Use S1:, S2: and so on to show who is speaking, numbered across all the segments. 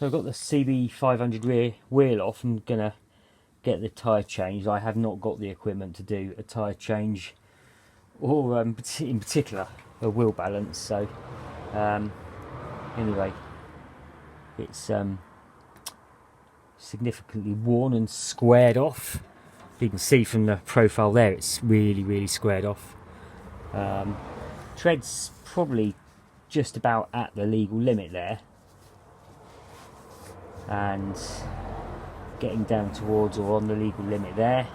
S1: So I've got the CB500 rear wheel off. I'm gonna get the tyre changed. I have not got the equipment to do a tyre change, or in particular a wheel balance. So anyway, it's significantly worn and squared off. You can see from the profile there, it's really squared off. Tread's probably just about at the legal limit there, and getting down towards or on the legal limit there.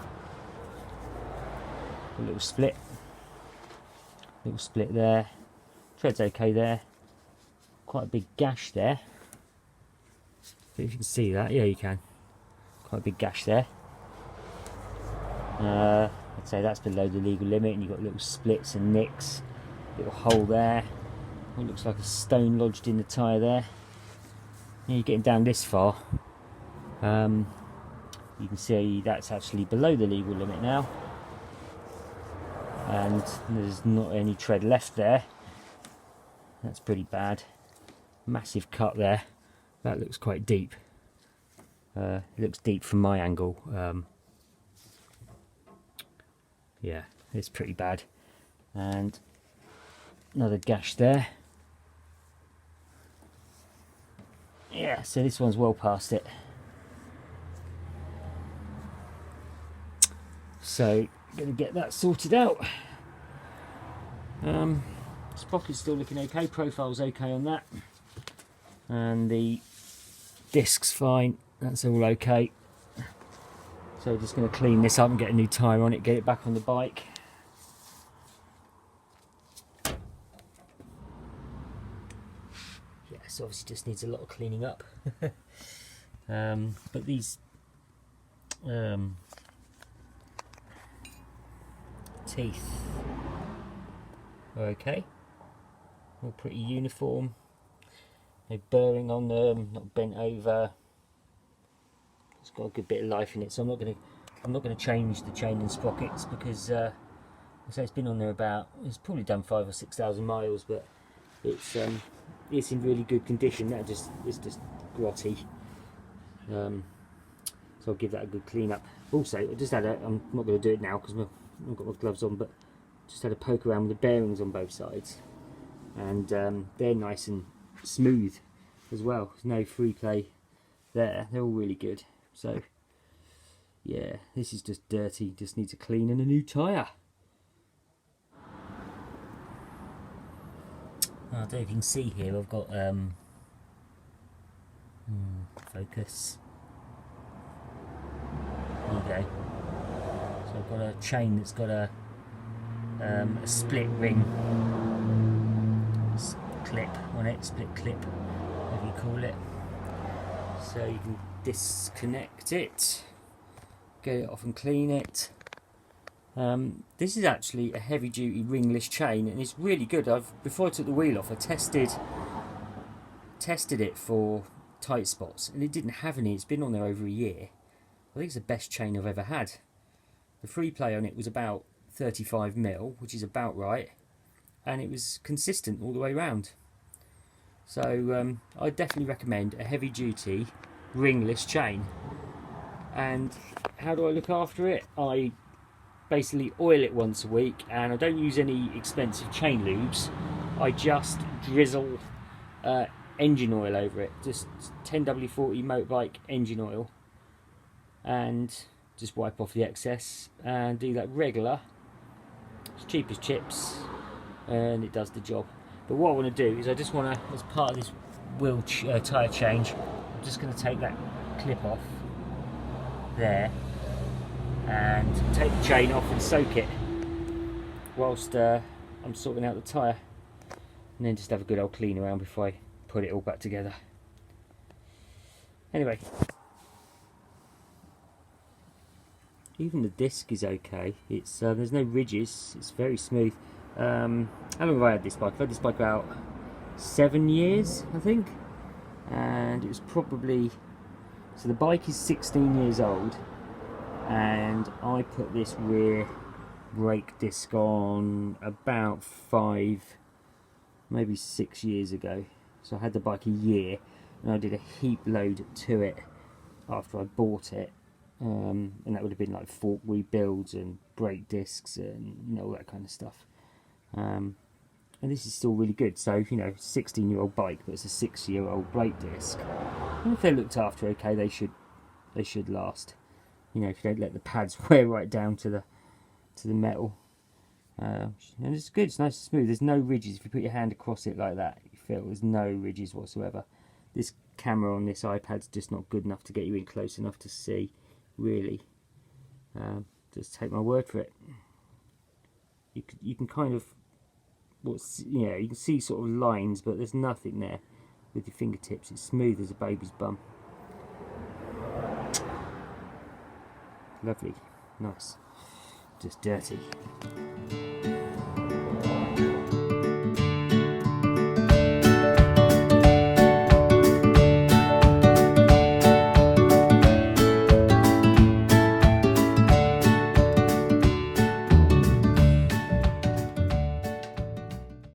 S1: A little split there. Tread's okay there. Quite a big gash there. If you can see that, yeah, you can. Quite a big gash there. I'd say that's below the legal limit, and you've got little splits and nicks. Little hole there. It looks like a stone lodged in the tyre there. You're getting down this far. You can see that's actually below the legal limit now, and there's not any tread left there. That's pretty bad. Massive cut there. That looks quite deep. It looks deep from my angle. Yeah, it's pretty bad. And another gash there. Yeah, so this one's well past it. So, going to get that sorted out. Sprocket's still looking okay, profile's okay on that. And the disc's fine, that's all okay. So just going to clean this up and get a new tyre on it, get it back on the bike. Yeah, so obviously just needs a lot of cleaning up. But these teeth are okay, all pretty uniform. No burring on them, not bent over. It's got a good bit of life in it, so I'm not gonna change the chain and sprockets, because I say it's been on there it's probably done 5,000 or 6,000 miles, but it's in really good condition. It's just grotty. So I'll give that a good clean up. Also, I just I'm not going to do it now because I've got my gloves on, but just had a poke around with the bearings on both sides, and they're nice and smooth as well. There's no free play there. They're all really good. So yeah, this is just dirty. Just needs a clean and a new tyre. I don't know if you can see here, I've got focus. There you go. So I've got a chain that's got a split ring clip on it, split clip, whatever you call it. So you can disconnect it, get it off and clean it. This is actually a heavy duty ringless chain, and it's really good. Before I took the wheel off, I tested it for tight spots, and it didn't have any. It's been on there over a year. I think it's the best chain I've ever had. The free play on it was about 35mm, which is about right, and it was consistent all the way around. So I definitely recommend a heavy duty ringless chain. And how do I look after it? I basically oil it once a week, and I don't use any expensive chain lubes. I just drizzle engine oil over it, just 10W40 motorbike engine oil, and just wipe off the excess and do that regular. It's cheap as chips and it does the job. But what I want to do is I just want to, as part of this wheel tyre change, I'm just going to take that clip off there and take the chain off and soak it whilst I'm sorting out the tyre, and then just have a good old clean around before I put it all back together. Anyway, even the disc is okay. It's there's no ridges, it's very smooth. How long have I had this bike? I've had this bike about 7 years, I think, and it was probably, so the bike is 16 years old, and I put this rear brake disc on about 5, maybe 6 years ago. So I had the bike a year, and I did a heap load to it after I bought it, and that would have been like fork rebuilds and brake discs and all that kind of stuff. And this is still really good. So 16-year-old bike, but it's a 6-year-old brake disc. And if they're looked after okay, they should last. If you don't let the pads wear right down to the metal. And it's good. It's nice and smooth. There's no ridges. If you put your hand across it like that, you feel there's no ridges whatsoever. This camera on this iPad's just not good enough to get you in close enough to see, really. Just take my word for it. You can kind of, you can see sort of lines, but there's nothing there with your fingertips. It's smooth as a baby's bum. Lovely, nice, just dirty.